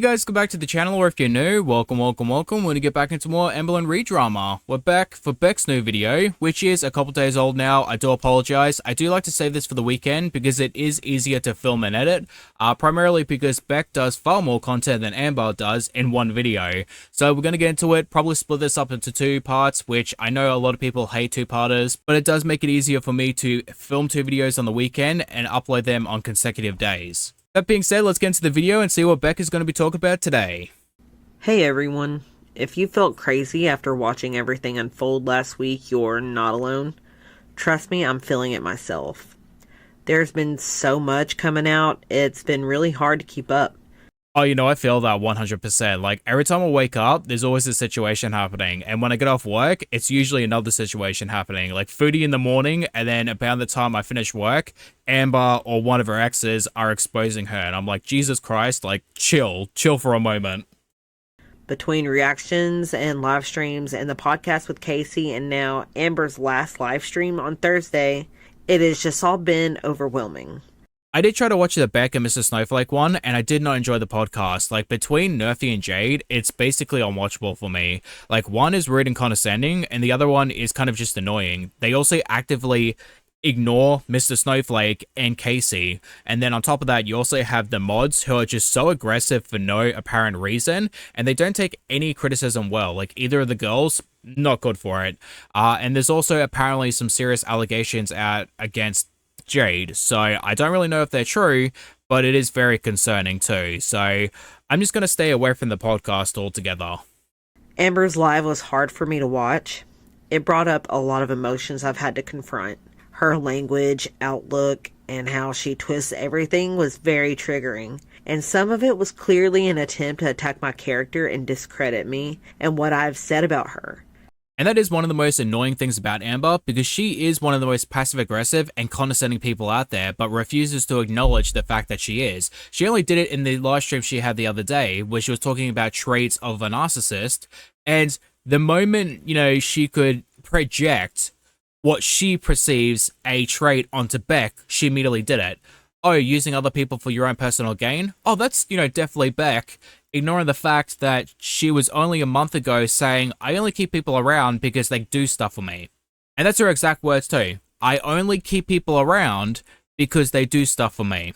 Guys, come back to the channel, or if you're new, welcome. We're gonna get back into more Amber and Reed drama. We're back for Beck's new video, which is a couple days old now. I do apologize. I do like to save this for the weekend because it is easier to film and edit, primarily because Beck does far more content than Amber does in one video. So we're gonna get into it, probably split this up into two parts, which I know a lot of people hate two-parters, but it does make it easier for me to film two videos on the weekend and upload them on consecutive days. That being said, let's get into the video and see what Beck is going to be talking about today. Hey everyone, if you felt crazy after watching everything unfold last week, you're not alone. Trust me, I'm feeling it myself. There's been so much coming out, it's been really hard to keep up. Oh, you know, I feel that 100%. Like, every time I wake up, there's always a situation happening. And when I get off work, it's usually another situation happening. Like, foodie in the morning, and then about the time I finish work, Amber or one of her exes are exposing her. And I'm like, Jesus Christ, like, chill for a moment. Between reactions and live streams and the podcast with Casey and now Amber's last live stream on Thursday, it has just all been overwhelming. I did try to watch the Beck and Mr. Snowflake one, and I did not enjoy the podcast. Like, between Nerfy and Jade, it's basically unwatchable for me. Like, one is rude and condescending, and the other one is kind of just annoying. They also actively ignore Mr. Snowflake and Casey, and then on top of that, you also have the mods who are just so aggressive for no apparent reason, and they don't take any criticism well. Like, either of the girls, not good for it. And there's also apparently some serious allegations out against Jade, so I don't really know if they're true, but it is very concerning too, so I'm just going to stay away from the podcast altogether. Amber's live was hard for me to watch. It brought up a lot of emotions I've had to confront. Her language, outlook, and how she twists everything was very triggering, and some of it was clearly an attempt to attack my character and discredit me and what I've said about her. And that is one of the most annoying things about Amber, because she is one of the most passive-aggressive and condescending people out there, but refuses to acknowledge the fact that she is. She only did it in the live stream she had the other day, where she was talking about traits of a narcissist, and the moment, you know, she could project what she perceives a trait onto Beck, she immediately did it. Oh, using other people for your own personal gain? Oh, that's, you know, definitely Beck. Ignoring the fact that she was only a month ago saying, I only keep people around because they do stuff for me. And that's her exact words too. I only keep people around because they do stuff for me.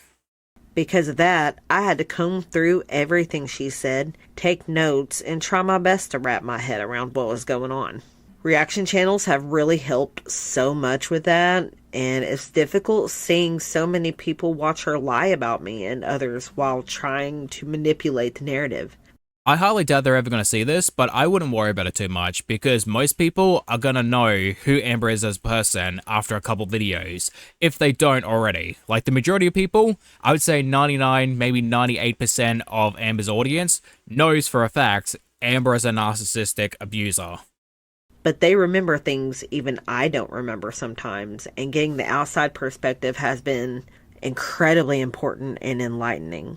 Because of that, I had to comb through everything she said, take notes, and try my best to wrap my head around what was going on. Reaction channels have really helped so much with that, and it's difficult seeing so many people watch her lie about me and others while trying to manipulate the narrative. I highly doubt they're ever going to see this, but I wouldn't worry about it too much, because most people are going to know who Amber is as a person after a couple videos, if they don't already. Like, the majority of people, I would say 99, maybe 98% of Amber's audience knows for a fact Amber is a narcissistic abuser. But they remember things even I don't remember sometimes, and getting the outside perspective has been incredibly important and enlightening.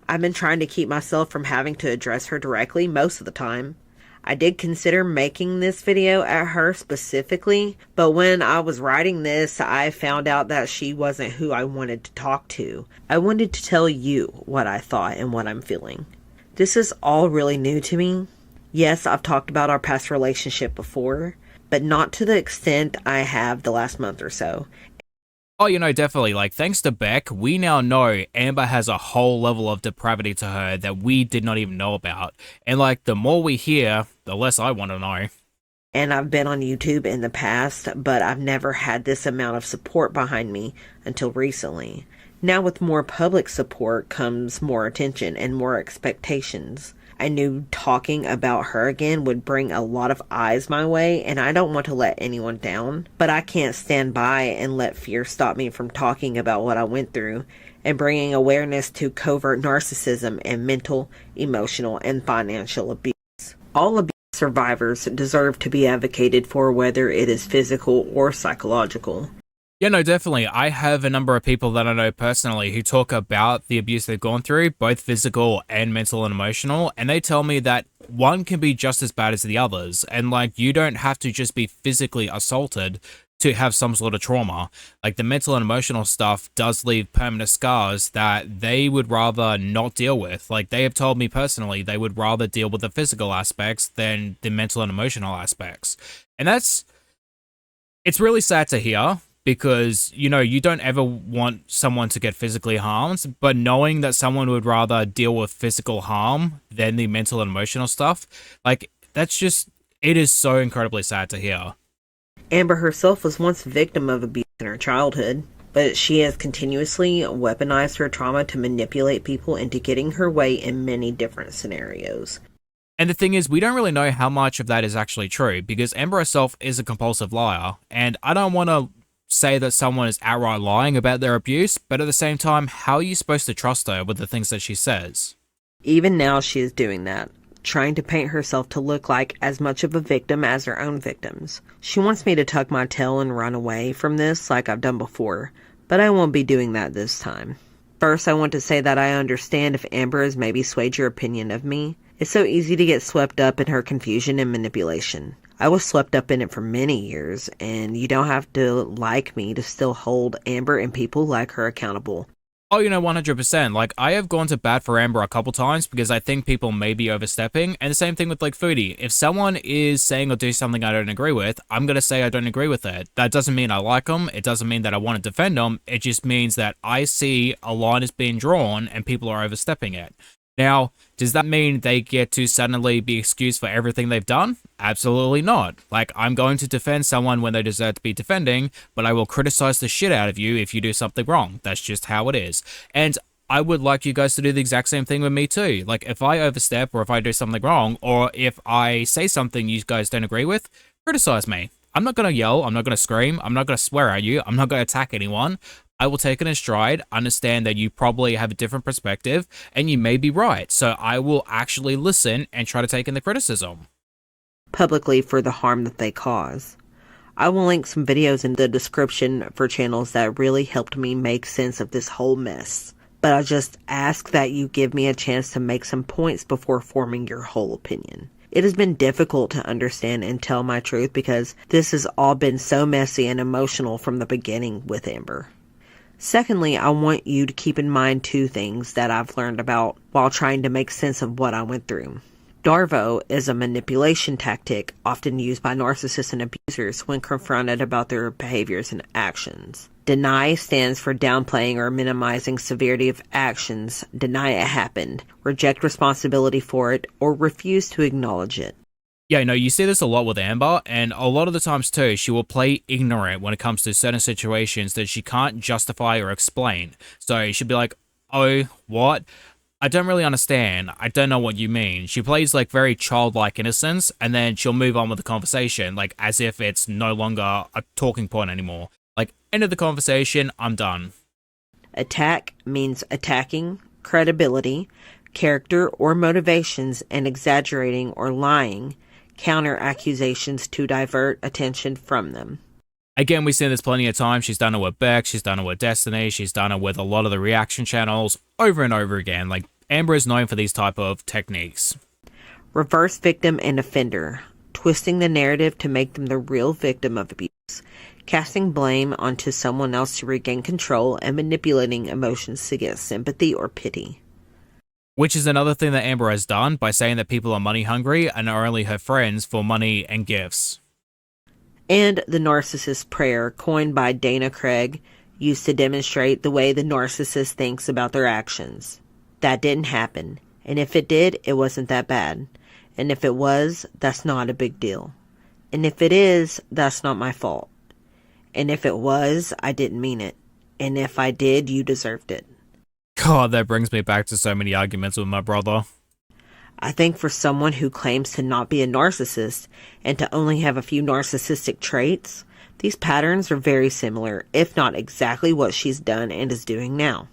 I've been trying to keep myself from having to address her directly most of the time. I did consider making this video at her specifically, but when I was writing this, I found out that she wasn't who I wanted to talk to. I wanted to tell you what I thought and what I'm feeling. This is all really new to me. Yes, I've talked about our past relationship before, but not to the extent I have the last month or so. Oh, you know, definitely. Like, thanks to Beck, we now know Amber has a whole level of depravity to her that we did not even know about. And, like, the more we hear, the less I want to know. And I've been on YouTube in the past, but I've never had this amount of support behind me until recently. Now with more public support comes more attention and more expectations. I knew talking about her again would bring a lot of eyes my way, and I don't want to let anyone down, but I can't stand by and let fear stop me from talking about what I went through and bringing awareness to covert narcissism and mental, emotional, and financial abuse. All abuse survivors deserve to be advocated for, whether it is physical or psychological. Yeah, no, definitely. I have a number of people that I know personally who talk about the abuse they've gone through, both physical and mental and emotional, and they tell me that one can be just as bad as the others, and like, you don't have to just be physically assaulted to have some sort of trauma. Like, the mental and emotional stuff does leave permanent scars that they would rather not deal with. Like, they have told me personally they would rather deal with the physical aspects than the mental and emotional aspects. And it's really sad to hear, because, you know, you don't ever want someone to get physically harmed, but knowing that someone would rather deal with physical harm than the mental and emotional stuff, like, it is so incredibly sad to hear. Amber herself was once a victim of abuse in her childhood, but she has continuously weaponized her trauma to manipulate people into getting her way in many different scenarios. And the thing is, we don't really know how much of that is actually true, because Amber herself is a compulsive liar, and I don't want to say that someone is outright lying about their abuse, but at the same time, how are you supposed to trust her with the things that she says? Even now she is doing that, trying to paint herself to look like as much of a victim as her own victims. She wants me to tuck my tail and run away from this like I've done before, but I won't be doing that this time. First, I want to say that I understand if Amber has maybe swayed your opinion of me. It's so easy to get swept up in her confusion and manipulation. I was swept up in it for many years, and you don't have to like me to still hold Amber and people like her accountable. Oh, you know, 100%. Like, I have gone to bat for Amber a couple times because I think people may be overstepping. And the same thing with, like, Foodie. If someone is saying or do something I don't agree with, I'm going to say I don't agree with it. That doesn't mean I like them. It doesn't mean that I want to defend them. It just means that I see a line is being drawn and people are overstepping it. Now, does that mean they get to suddenly be excused for everything they've done? Absolutely not. Like, I'm going to defend someone when they deserve to be defending, but I will criticize the shit out of you if you do something wrong. That's just how it is. And I would like you guys to do the exact same thing with me too. Like, if I overstep or if I do something wrong, or if I say something you guys don't agree with, criticize me. I'm not going to yell. I'm not going to scream. I'm not going to swear at you. I'm not going to attack anyone. I will take it in stride, understand that you probably have a different perspective, and you may be right. So I will actually listen and try to take in the criticism. Publicly for the harm that they cause. I will link some videos in the description for channels that really helped me make sense of this whole mess. But I just ask that you give me a chance to make some points before forming your whole opinion. It has been difficult to understand and tell my truth because this has all been so messy and emotional from the beginning with Amber. Secondly, I want you to keep in mind two things that I've learned about while trying to make sense of what I went through. Darvo is a manipulation tactic often used by narcissists and abusers when confronted about their behaviors and actions. Deny stands for downplaying or minimizing severity of actions, deny it happened, reject responsibility for it, or refuse to acknowledge it. Yeah, no, you see this a lot with Amber, and a lot of the times too, she will play ignorant when it comes to certain situations that she can't justify or explain. So she'll be like, oh, what? I don't really understand. I don't know what you mean. She plays like very childlike innocence, and then she'll move on with the conversation, like as if it's no longer a talking point anymore. Like, end of the conversation, I'm done. Attack means attacking credibility, character, or motivations, and exaggerating or lying. Counter accusations to divert attention from them. Again, we've seen this plenty of times. She's done it with Beck, she's done it with Destiny, she's done it with a lot of the reaction channels over and over again. Like, Amber is known for these type of techniques. Reverse victim and offender. Twisting the narrative to make them the real victim of abuse. Casting blame onto someone else to regain control and manipulating emotions to get sympathy or pity. Which is another thing that Amber has done by saying that people are money hungry and are only her friends for money and gifts. And the narcissist prayer, coined by Dana Craig, used to demonstrate the way the narcissist thinks about their actions. That didn't happen. And if it did, it wasn't that bad. And if it was, that's not a big deal. And if it is, that's not my fault. And if it was, I didn't mean it. And if I did, you deserved it. God, that brings me back to so many arguments with my brother. I think for someone who claims to not be a narcissist and to only have a few narcissistic traits, these patterns are very similar, if not exactly what she's done and is doing now.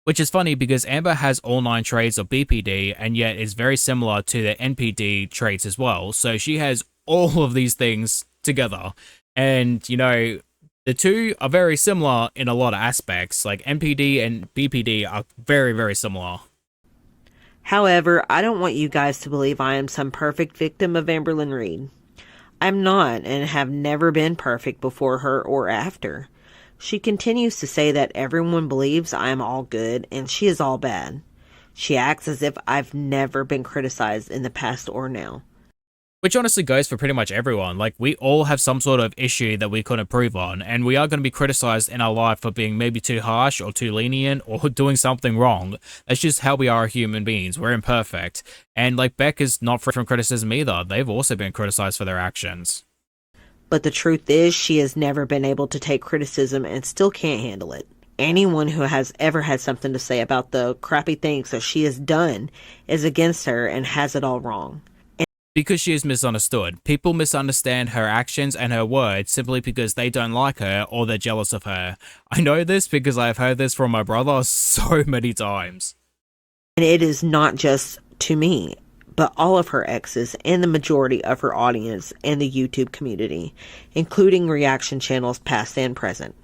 Which is funny because Amber has all 9 traits of BPD and yet is very similar to the NPD traits as well. So she has all of these things together. And, you know, the two are very similar in a lot of aspects. Like, NPD and BPD are very, very similar. However, I don't want you guys to believe I am some perfect victim of Amberlyn Reed. I'm not and have never been perfect before her or after. She continues to say that everyone believes I am all good and she is all bad. She acts as if I've never been criticized in the past or now. Which honestly goes for pretty much everyone. Like, we all have some sort of issue that we couldn't improve on, and we are going to be criticized in our life for being maybe too harsh or too lenient or doing something wrong. That's just how we are human beings. We're imperfect. And like, Beck is not free from criticism either. They've also been criticized for their actions. But the truth is, she has never been able to take criticism and still can't handle it. Anyone who has ever had something to say about the crappy things that she has done is against her and has it all wrong. Because she is misunderstood. People misunderstand her actions and her words simply because they don't like her or they're jealous of her. I know this because I've heard this from my brother so many times. And it is not just to me, but all of her exes and the majority of her audience and the YouTube community, including reaction channels past and present.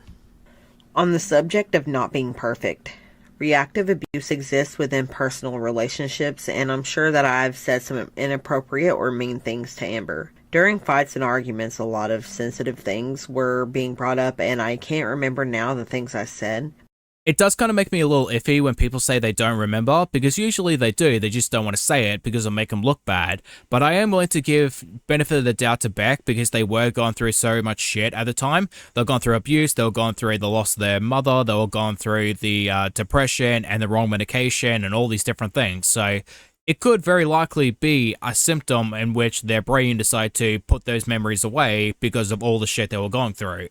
On the subject of not being perfect, reactive abuse exists within personal relationships, and I'm sure that I've said some inappropriate or mean things to Amber. During fights and arguments, a lot of sensitive things were being brought up, and I can't remember now the things I said. It does kind of make me a little iffy when people say they don't remember, because usually they do, they just don't want to say it because it'll make them look bad. But I am willing to give benefit of the doubt to Beck because they were going through so much shit at the time. They were going through abuse, they were going through the loss of their mother, they were going through the depression and the wrong medication and all these different things. So it could very likely be a symptom in which their brain decided to put those memories away because of all the shit they were going through.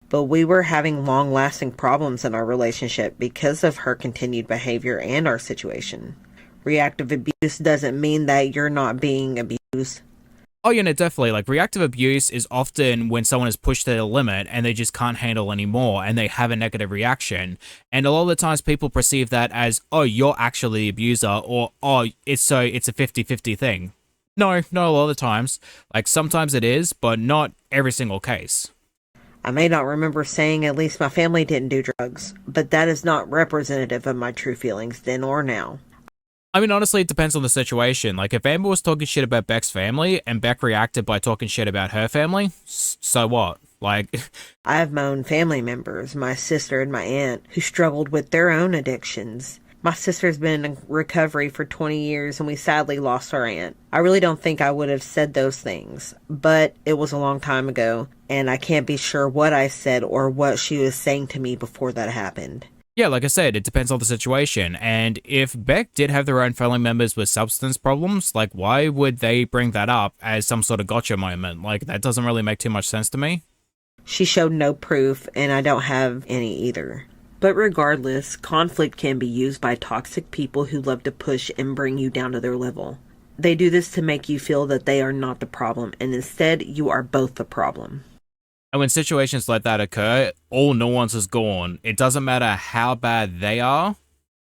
But we were having long-lasting problems in our relationship because of her continued behavior and our situation. Reactive abuse doesn't mean that you're not being abused. Oh, yeah, no, definitely. Like, reactive abuse is often when someone is pushed to their limit and they just can't handle anymore and they have a negative reaction. And a lot of the times people perceive that as, oh, you're actually the abuser, or, oh, it's a 50-50 thing. No, not a lot of the times. Like, sometimes it is, but not every single case. I may not remember saying at least my family didn't do drugs, but that is not representative of my true feelings then or now. I mean, honestly, it depends on the situation. Like, if Amber was talking shit about Beck's family and Beck reacted by talking shit about her family, so what? Like, I have my own family members, my sister and my aunt, who struggled with their own addictions. My sister's been in recovery for 20 years and we sadly lost our aunt. I really don't think I would have said those things, but it was a long time ago and I can't be sure what I said or what she was saying to me before that happened. yeah, like I said, it depends on the situation. And if Beck did have their own family members with substance problems, like, why would they bring that up as some sort of gotcha moment? Like, that doesn't really make too much sense to me. She showed no proof and I don't have any either. But regardless, conflict can be used by toxic people who love to push and bring you down to their level. They do this to make you feel that they are not the problem, and instead, you are both the problem. And when situations like that occur, all nuance is gone. It doesn't matter how bad they are.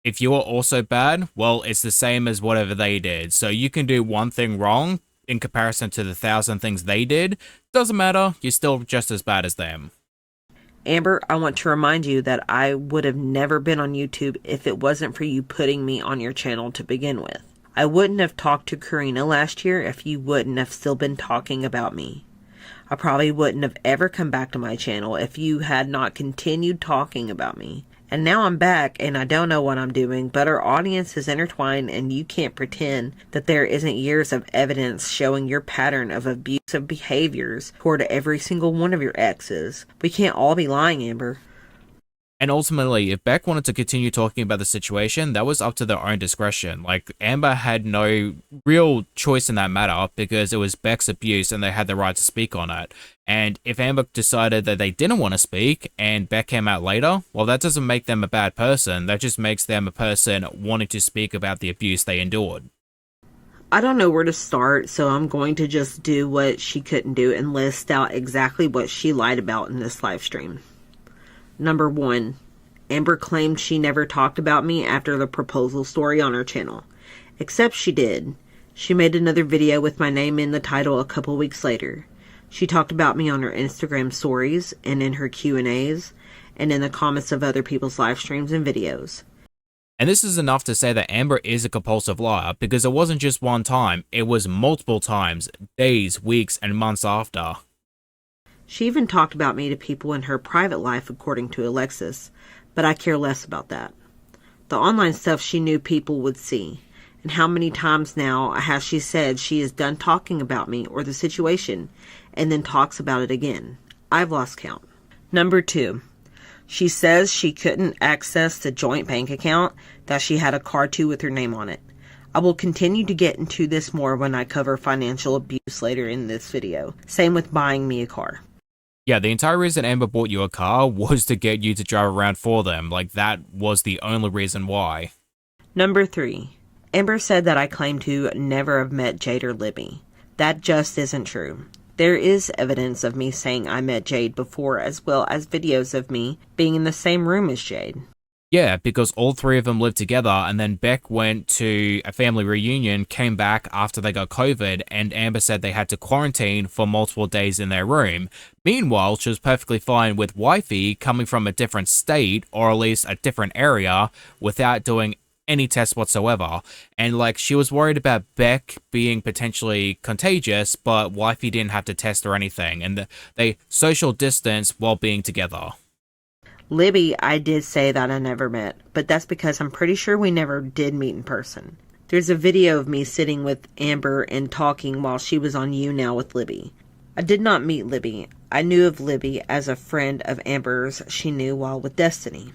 If you are also bad, well, it's the same as whatever they did. So you can do one thing wrong in comparison to the 1,000 things they did. Doesn't matter, you're still just as bad as them. Amber, I want to remind you that I would have never been on YouTube if it wasn't for you putting me on your channel to begin with. I wouldn't have talked to Karina last year if you wouldn't have still been talking about me. I probably wouldn't have ever come back to my channel if you had not continued talking about me. And now I'm back and I don't know what I'm doing, but our audience is intertwined and you can't pretend that there isn't years of evidence showing your pattern of abusive behaviors toward every single one of your exes. We can't all be lying, Amber. And ultimately, if Beck wanted to continue talking about the situation, that was up to their own discretion. Like, Amber had no real choice in that matter because it was Beck's abuse and they had the right to speak on it. And if Amber decided that they didn't want to speak and Beck came out later, well, that doesn't make them a bad person. That just makes them a person wanting to speak about the abuse they endured. I don't know where to start, so I'm going to just do what she couldn't do and list out exactly what she lied about in this live stream. Number 1, Amber claimed she never talked about me after the proposal story on her channel. Except she did. She made another video with my name in the title a couple weeks later. She talked about me on her Instagram stories and in her Q&As and in the comments of other people's live streams and videos. And this is enough to say that Amber is a compulsive liar, because it wasn't just one time, it was multiple times, days, weeks, and months after. She even talked about me to people in her private life, according to Alexis, but I care less about that. The online stuff she knew people would see. And how many times now has she said she is done talking about me or the situation, and then talks about it again? I've lost count. Number 2. She says she couldn't access the joint bank account that she had a card to with her name on it. I will continue to get into this more when I cover financial abuse later in this video. Same with buying me a car. Yeah, the entire reason Amber bought you a car was to get you to drive around for them. Like, that was the only reason why. Number 3. Amber said that I claim to never have met Jade or Libby. That just isn't true. There is evidence of me saying I met Jade before, as well as videos of me being in the same room as Jade. Yeah, because all three of them lived together, and then Beck went to a family reunion, came back after they got COVID, and Amber said they had to quarantine for multiple days in their room. Meanwhile, she was perfectly fine with Wifey coming from a different state, or at least a different area, without doing any tests whatsoever. And like, she was worried about Beck being potentially contagious, but Wifey didn't have to test or anything, and they social distanced while being together. Libby, I did say that I never met, but that's because I'm pretty sure we never did meet in person. There's a video of me sitting with Amber and talking while she was on YouNow with Libby. I did not meet Libby. I knew of Libby as a friend of Amber's she knew while with Destiny.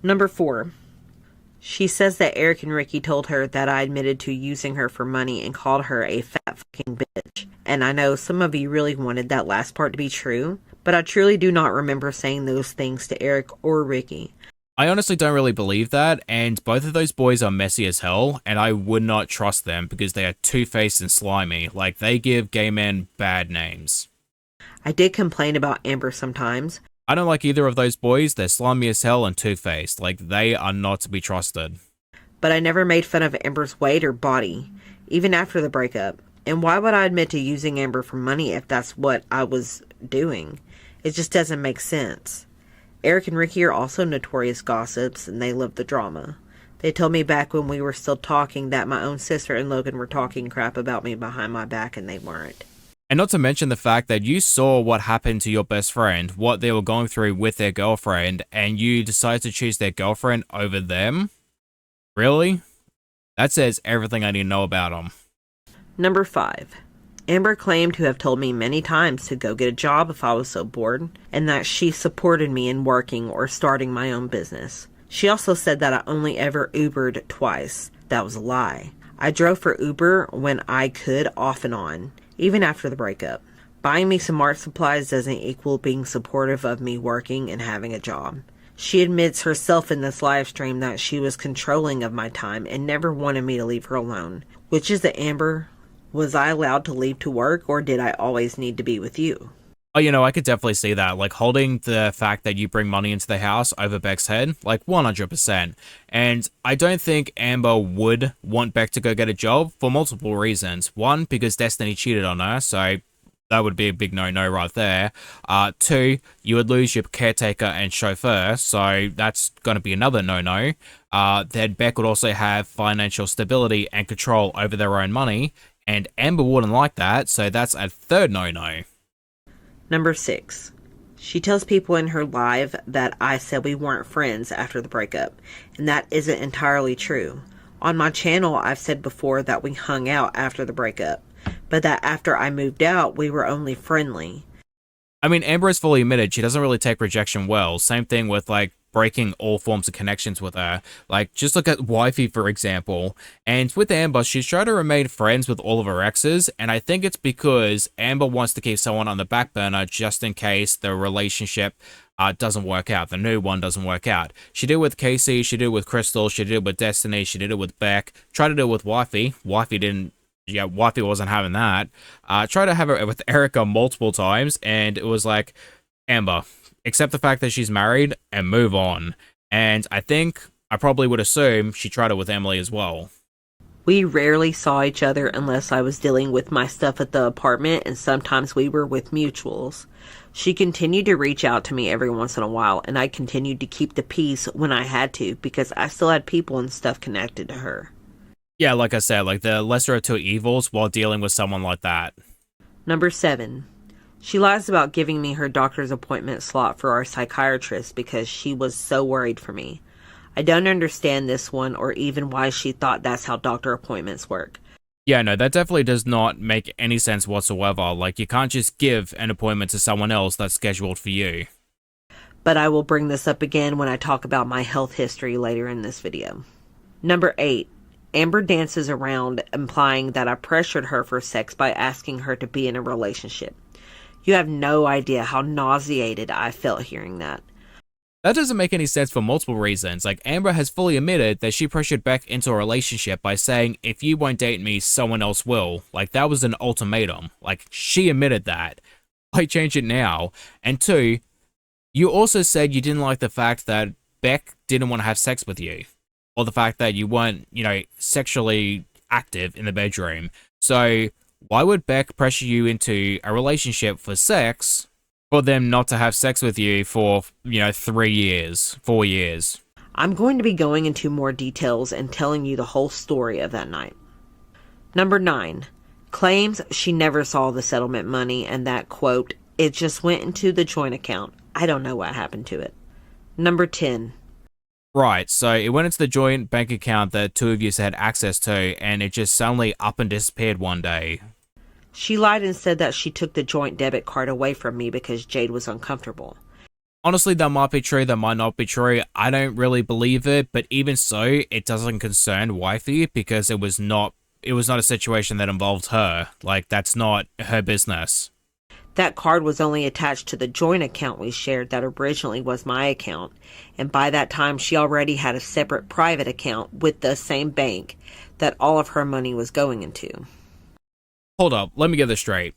Number 4. She says that Eric and Ricky told her that I admitted to using her for money and called her a fat fucking bitch. And I know some of you really wanted that last part to be true, but I truly do not remember saying those things to Eric or Ricky. I honestly don't really believe that, and both of those boys are messy as hell, and I would not trust them because they are two-faced and slimy. Like, they give gay men bad names. I did complain about Amber sometimes. I don't like either of those boys. They're slimy as hell and two-faced. Like, they are not to be trusted. But I never made fun of Amber's weight or body, even after the breakup. And why would I admit to using Amber for money if that's what I was doing? It just doesn't make sense. Eric and Ricky are also notorious gossips, and they love the drama. They told me back when we were still talking that my own sister and Logan were talking crap about me behind my back, and they weren't. And not to mention the fact that you saw what happened to your best friend, what they were going through with their girlfriend, and you decided to choose their girlfriend over them? Really? That says everything I need to know about them. Number 5. Amber claimed to have told me many times to go get a job if I was so bored, and that she supported me in working or starting my own business. She also said that I only ever Ubered twice. That was a lie. I drove for Uber when I could off and on, even after the breakup. Buying me some art supplies doesn't equal being supportive of me working and having a job. She admits herself in this live stream that she was controlling of my time and never wanted me to leave her alone. Which is the Amber? Was I allowed to leave to work, or did I always need to be with you? Oh, you know, I could definitely see that. Like, holding the fact that you bring money into the house over Beck's head, like, 100%. And I don't think Amber would want Beck to go get a job for multiple reasons. One, because Destiny cheated on her, so that would be a big no-no right there. 2, you would lose your caretaker and chauffeur, so that's going to be another no-no. Then Beck would also have financial stability and control over their own money, and Amber wouldn't like that, so that's a third no-no. Number 6. She tells people in her live that I said we weren't friends after the breakup, and that isn't entirely true. On my channel, I've said before that we hung out after the breakup, but that after I moved out, we were only friendly. I mean, Amber has fully admitted she doesn't really take rejection well. Same thing with, like, breaking all forms of connections with her. Like, just look at Wifey, for example. And with Amber, she's trying to remain friends with all of her exes, and I think it's because Amber wants to keep someone on the back burner just in case the relationship doesn't work out, the new one doesn't work out. She did it with Casey, she did it with Crystal, she did it with Destiny, she did it with Beck, tried to do it with Wifey. Wifey wasn't having that. Tried to have it with Erica multiple times, and it was like, Amber, accept the fact that she's married and move on. And I think I probably would assume she tried it with Emily as well. We rarely saw each other unless I was dealing with my stuff at the apartment, and sometimes we were with mutuals. She continued to reach out to me every once in a while, and I continued to keep the peace when I had to because I still had people and stuff connected to her. Yeah, like I said, like the lesser of two evils while dealing with someone like that. Number 7. She lies about giving me her doctor's appointment slot for our psychiatrist because she was so worried for me. I don't understand this one or even why she thought that's how doctor appointments work. Yeah, no, that definitely does not make any sense whatsoever. Like, you can't just give an appointment to someone else that's scheduled for you. But I will bring this up again when I talk about my health history later in this video. Number 8. Amber dances around implying that I pressured her for sex by asking her to be in a relationship. You have no idea how nauseated I felt hearing that. That doesn't make any sense for multiple reasons. Like, Amber has fully admitted that she pressured Beck into a relationship by saying, if you won't date me, someone else will. Like, that was an ultimatum. Like, she admitted that. Why change it now? And 2, you also said you didn't like the fact that Beck didn't want to have sex with you. Or the fact that you weren't, sexually active in the bedroom. So, why would Beck pressure you into a relationship for sex for them not to have sex with you for, 3 years, 4 years? I'm going to be going into more details and telling you the whole story of that night. Number 9. Claims she never saw the settlement money and that, quote, it just went into the joint account. I don't know what happened to it. Number 10. Right, so it went into the joint bank account that two of you had access to, and it just suddenly up and disappeared one day. She lied and said that she took the joint debit card away from me because Jade was uncomfortable. Honestly, that might be true, that might not be true. I don't really believe it, but even so, it doesn't concern wifey because it was not a situation that involved her. Like, that's not her business. That card was only attached to the joint account we shared that originally was my account, and by that time she already had a separate private account with the same bank that all of her money was going into. Hold up, let me get this straight.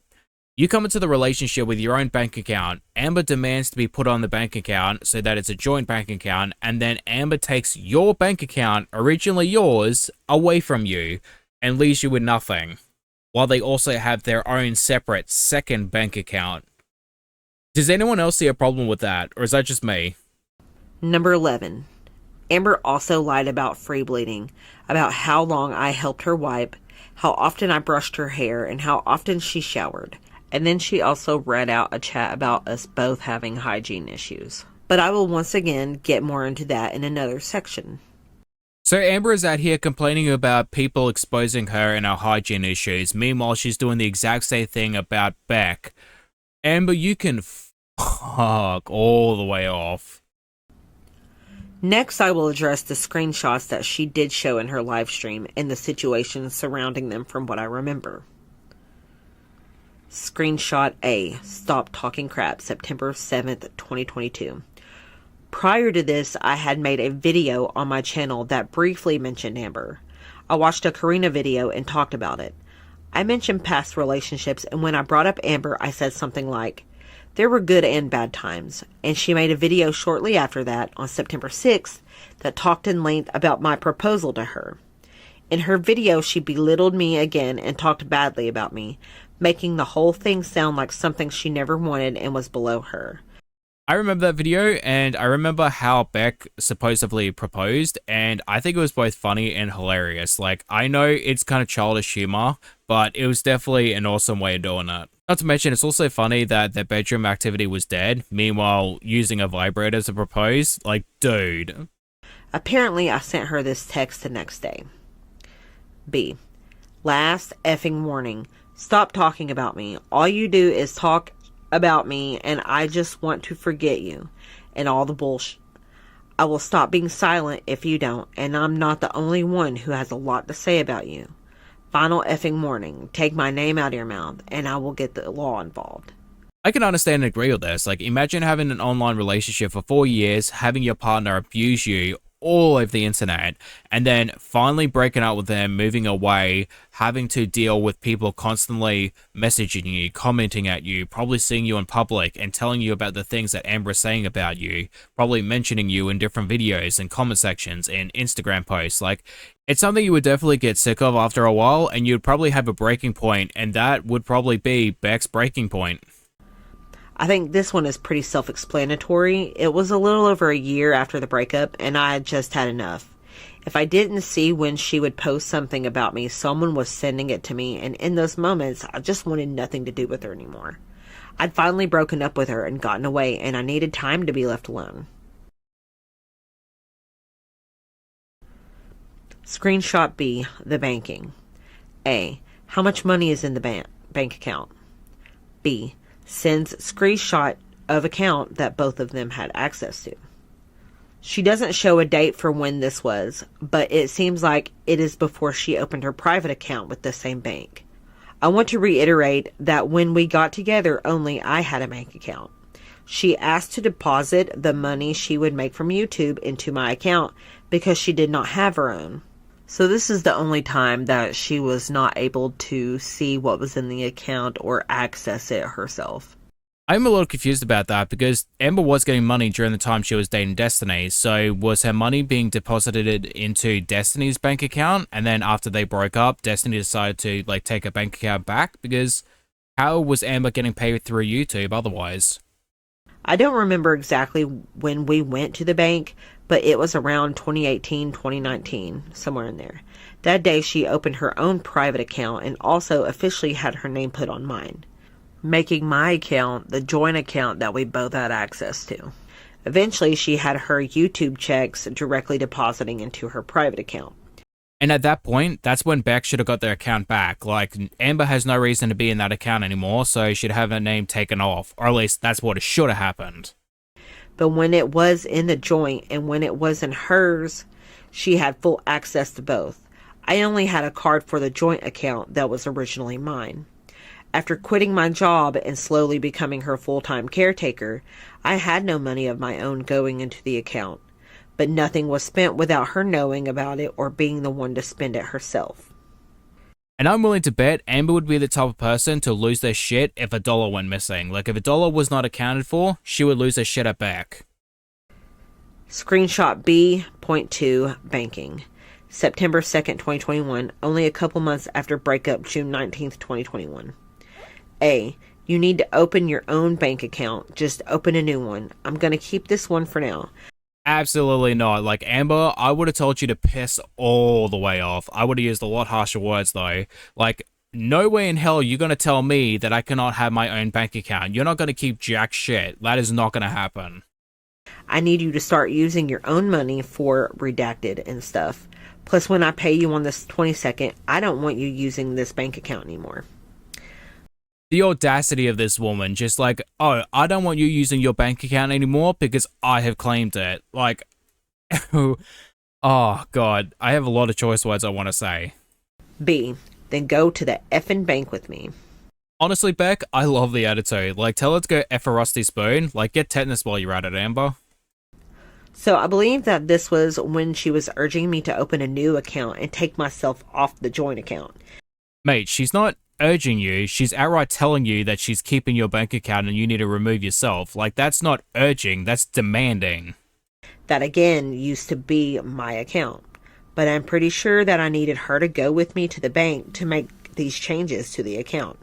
You come into the relationship with your own bank account, Amber demands to be put on the bank account so that it's a joint bank account, and then Amber takes your bank account, originally yours, away from you and leaves you with nothing, while they also have their own separate second bank account. Does anyone else see a problem with that, or is that just me? Number 11. Amber also lied about free bleeding, about how long I helped her wipe, how often I brushed her hair, and how often she showered. And then she also read out a chat about us both having hygiene issues. But I will once again get more into that in another section. So Amber is out here complaining about people exposing her and her hygiene issues. Meanwhile, she's doing the exact same thing about Beck. Amber, you can fuck all the way off. Next, I will address the screenshots that she did show in her live stream and the situations surrounding them from what I remember. Screenshot A. Stop Talking Crap, September 7th, 2022. Prior to this, I had made a video on my channel that briefly mentioned Amber. I watched a Karina video and talked about it. I mentioned past relationships, and when I brought up Amber, I said something like, there were good and bad times, and she made a video shortly after that, on September 6th, that talked in length about my proposal to her. In her video, she belittled me again and talked badly about me, making the whole thing sound like something she never wanted and was below her. I remember that video, and I remember how Beck supposedly proposed, and I think it was both funny and hilarious. Like, I know it's kind of childish humor, but it was definitely an awesome way of doing it. Not to mention, it's also funny that their bedroom activity was dead, meanwhile using a vibrator to propose. Like, dude. Apparently, I sent her this text the next day. B. Last effing warning. Stop talking about me. All you do is talk about me, and I just want to forget you and all the bullshit. I will stop being silent if you don't, and I'm not the only one who has a lot to say about you. Final effing warning. Take my name out of your mouth, and I will get the law involved. I can understand and agree with this. Like, imagine having an online relationship for 4 years, having your partner abuse you all over the internet, and then finally breaking up with them, moving away, having to deal with people constantly messaging you, commenting at you, probably seeing you in public and telling you about the things that Amber is saying about you, probably mentioning you in different videos and comment sections and Instagram posts. Like, it's something you would definitely get sick of after a while, and you'd probably have a breaking point, and that would probably be Beck's breaking point. I think this one is pretty self-explanatory. It was a little over a year after the breakup, and I had just had enough. If I didn't see when she would post something about me, someone was sending it to me, and in those moments, I just wanted nothing to do with her anymore. I'd finally broken up with her and gotten away, and I needed time to be left alone. Screenshot B, the banking. A, how much money is in the bank account? B, sends screenshot of account that both of them had access to. She doesn't show a date for when this was, but it seems like it is before she opened her private account with the same bank. I want to reiterate that when we got together, only I had a bank account. She asked to deposit the money she would make from YouTube into my account because she did not have her own. So this is the only time that she was not able to see what was in the account or access it herself. I'm a little confused about that because Amber was getting money during the time she was dating Destiny, so was her money being deposited into Destiny's bank account, and then after they broke up, Destiny decided to take her bank account back? Because how was Amber getting paid through YouTube otherwise? I don't remember exactly when we went to the bank, but it was around 2018, 2019, somewhere in there. That day she opened her own private account and also officially had her name put on mine, making my account the joint account that we both had access to. Eventually she had her YouTube checks directly depositing into her private account. And at that point, that's when Beck should have got their account back. Like, Amber has no reason to be in that account anymore, so she should have her name taken off. Or at least that's what should have happened. But when it was in the joint and when it was in hers, she had full access to both. I only had a card for the joint account that was originally mine. After quitting my job and slowly becoming her full-time caretaker, I had no money of my own going into the account. But nothing was spent without her knowing about it or being the one to spend it herself. And I'm willing to bet Amber would be the type of person to lose their shit if $1 went missing. Like, if $1 was not accounted for, she would lose her shit at Beck. Screenshot B, point 2, banking. September 2nd, 2021, only a couple months after breakup, June 19th, 2021. A, you need to open your own bank account. Just open a new one. I'm going to keep this one for now. Absolutely not. Like, Amber, I would have told you to piss all the way off. I would have used a lot harsher words, though. Like, no way in hell you're going to tell me that I cannot have my own bank account. You're not going to keep jack shit. That is not going to happen. I need you to start using your own money for redacted and stuff. Plus, when I pay you on this 22nd, I don't want you using this bank account anymore. The audacity of this woman, just like, oh, I don't want you using your bank account anymore because I have claimed it. Like, oh God, I have a lot of choice words I want to say. B, then go to the effing bank with me. Honestly, Beck, I love the attitude. Like, tell her to go F a rusty spoon. Like, get tetanus while you're at it, Amber. So I believe that this was when she was urging me to open a new account and take myself off the joint account. Mate, she's not urging you, she's outright telling you that she's keeping your bank account and you need to remove yourself. Like, that's not urging, that's demanding. That again used to be my account, but I'm pretty sure that I needed her to go with me to the bank to make these changes to the account.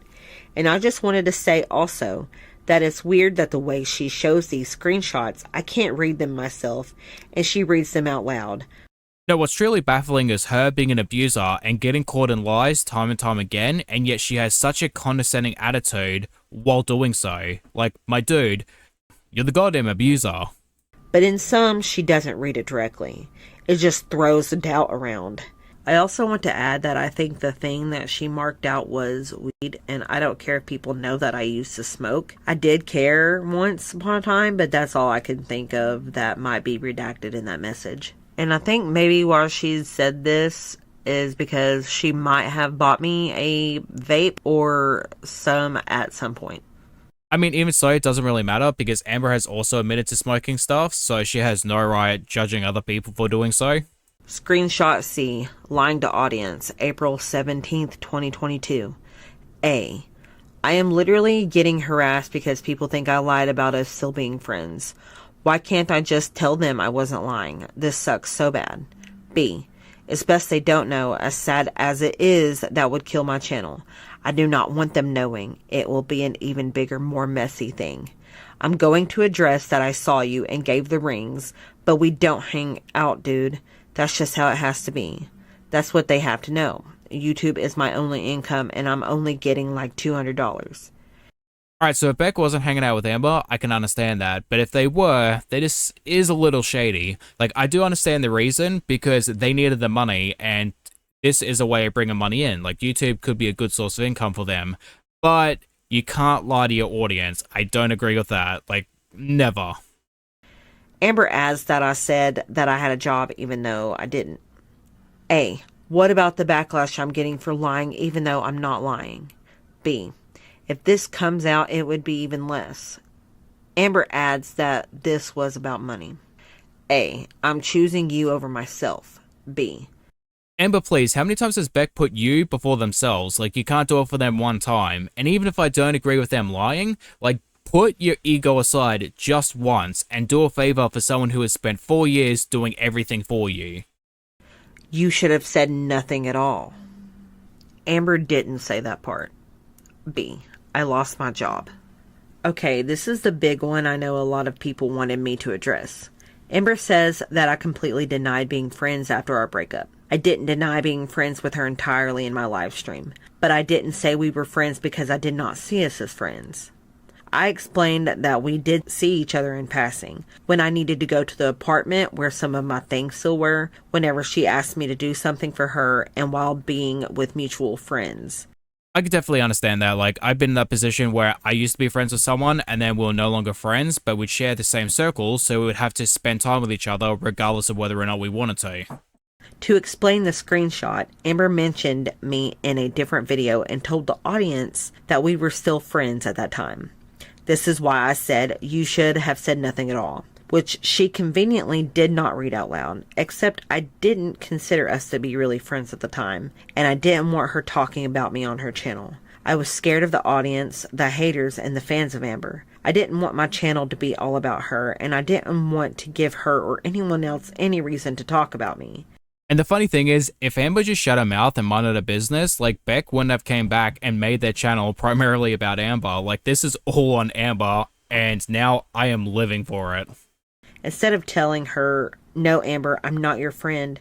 And I just wanted to say also that it's weird that the way she shows these screenshots, I can't read them myself and she reads them out loud. No, what's truly baffling is her being an abuser and getting caught in lies time and time again, and yet she has such a condescending attitude while doing so. Like, my dude, you're the goddamn abuser. But in some, she doesn't read it directly. It just throws the doubt around. I also want to add that I think the thing that she marked out was weed, and I don't care if people know that I used to smoke. I did care once upon a time, but that's all I can think of that might be redacted in that message. And I think maybe why she said this is because she might have bought me a vape or some at some point. I mean, even so, it doesn't really matter because Amber has also admitted to smoking stuff, so she has no right judging other people for doing so. Screenshot C. Lying to audience. April 17th, 2022. A. I am literally getting harassed because people think I lied about us still being friends. Why can't I just tell them I wasn't lying? This sucks so bad. B. It's best they don't know, as sad as it is, that would kill my channel. I do not want them knowing. It will be an even bigger, more messy thing. I'm going to address that I saw you and gave the rings, but we don't hang out, dude. That's just how it has to be. That's what they have to know. YouTube is my only income, and I'm only getting like $200. Alright, so if Beck wasn't hanging out with Amber, I can understand that. But if they were, they just is a little shady. Like, I do understand the reason, because they needed the money, and this is a way of bringing money in. Like, YouTube could be a good source of income for them. But you can't lie to your audience. I don't agree with that. Like, never. Amber adds that I said that I had a job even though I didn't. A. What about the backlash I'm getting for lying even though I'm not lying? B. If this comes out, it would be even less. Amber adds that this was about money. A. I'm choosing you over myself. B. Amber, please, how many times has Beck put you before themselves? Like, you can't do it for them one time. And even if I don't agree with them lying, like, put your ego aside just once and do a favor for someone who has spent 4 years doing everything for you. You should have said nothing at all. Amber didn't say that part. B. I lost my job. Okay, this is the big one I know a lot of people wanted me to address. Amber says that I completely denied being friends after our breakup. I didn't deny being friends with her entirely in my live stream, but I didn't say we were friends because I did not see us as friends. I explained that we did see each other in passing, when I needed to go to the apartment where some of my things still were, whenever she asked me to do something for her, and while being with mutual friends. I could definitely understand that. Like, I've been in that position where I used to be friends with someone and then we were no longer friends, but we'd share the same circle, so we would have to spend time with each other regardless of whether or not we wanted to. To explain the screenshot, Amber mentioned me in a different video and told the audience that we were still friends at that time. This is why I said you should have said nothing at all, which she conveniently did not read out loud, except I didn't consider us to be really friends at the time, and I didn't want her talking about me on her channel. I was scared of the audience, the haters, and the fans of Amber. I didn't want my channel to be all about her, and I didn't want to give her or anyone else any reason to talk about me. And the funny thing is, if Amber just shut her mouth and minded her business, like, Beck wouldn't have came back and made their channel primarily about Amber. Like, this is all on Amber, and now I am living for it. Instead of telling her, no, Amber, I'm not your friend,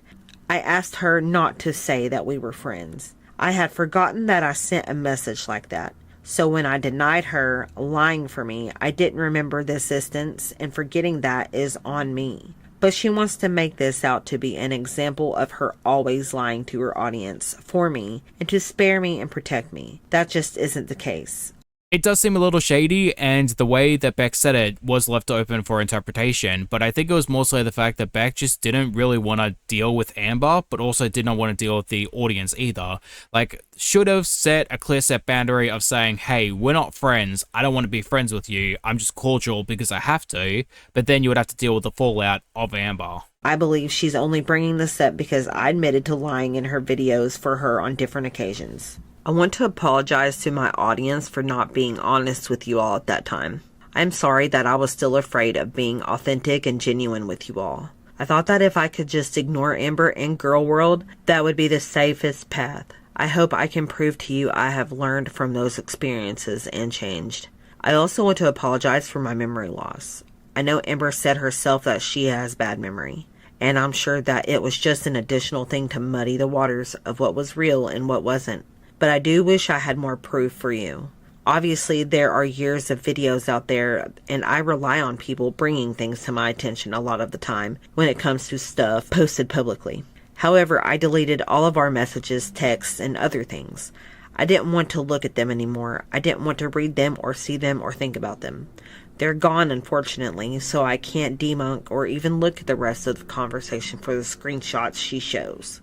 I asked her not to say that we were friends. I had forgotten that I sent a message like that. So when I denied her lying for me, I didn't remember this instance, and forgetting that is on me. But she wants to make this out to be an example of her always lying to her audience for me and to spare me and protect me. That just isn't the case. It does seem a little shady, and the way that Beck said it was left open for interpretation, but I think it was mostly the fact that Beck just didn't really want to deal with Amber, but also did not want to deal with the audience either. Like, should have set a clear set boundary of saying, hey, we're not friends, I don't want to be friends with you, I'm just cordial because I have to, but then you would have to deal with the fallout of Amber. I believe she's only bringing this up because I admitted to lying in her videos for her on different occasions. I want to apologize to my audience for not being honest with you all at that time. I'm sorry that I was still afraid of being authentic and genuine with you all. I thought that if I could just ignore Amber and Gurl World, that would be the safest path. I hope I can prove to you I have learned from those experiences and changed. I also want to apologize for my memory loss. I know Amber said herself that she has bad memory, and I'm sure that it was just an additional thing to muddy the waters of what was real and what wasn't. But I do wish I had more proof for you. Obviously, there are years of videos out there, and I rely on people bringing things to my attention a lot of the time when it comes to stuff posted publicly. However, I deleted all of our messages, texts, and other things. I didn't want to look at them anymore. I didn't want to read them or see them or think about them. They're gone, unfortunately, so I can't debunk or even look at the rest of the conversation for the screenshots she shows.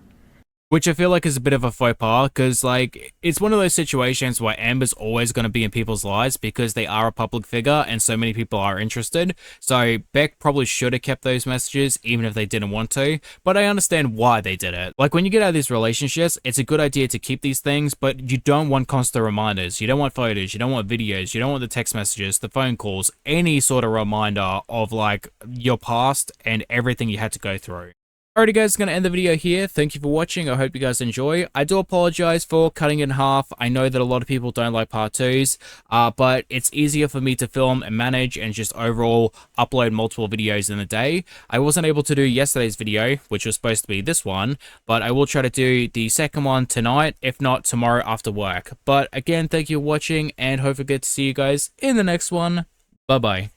which I feel like is a bit of a faux pas, because like it's one of those situations where Amber's always going to be in people's lives because they are a public figure and so many people are interested. So Beck probably should have kept those messages even if they didn't want to, but I understand why they did it. Like when you get out of these relationships, it's a good idea to keep these things, but you don't want constant reminders. You don't want photos, you don't want videos, you don't want the text messages, the phone calls, any sort of reminder of like your past and everything you had to go through. Alrighty guys, gonna end the video here. Thank you for watching. I hope you guys enjoy. I do apologize for cutting it in half. I know that a lot of people don't like part 2s, but it's easier for me to film and manage and just overall upload multiple videos in a day. I wasn't able to do yesterday's video, which was supposed to be this one, but I will try to do the second one tonight, if not tomorrow after work. But again, thank you for watching and hopefully get to see you guys in the next one. Bye bye.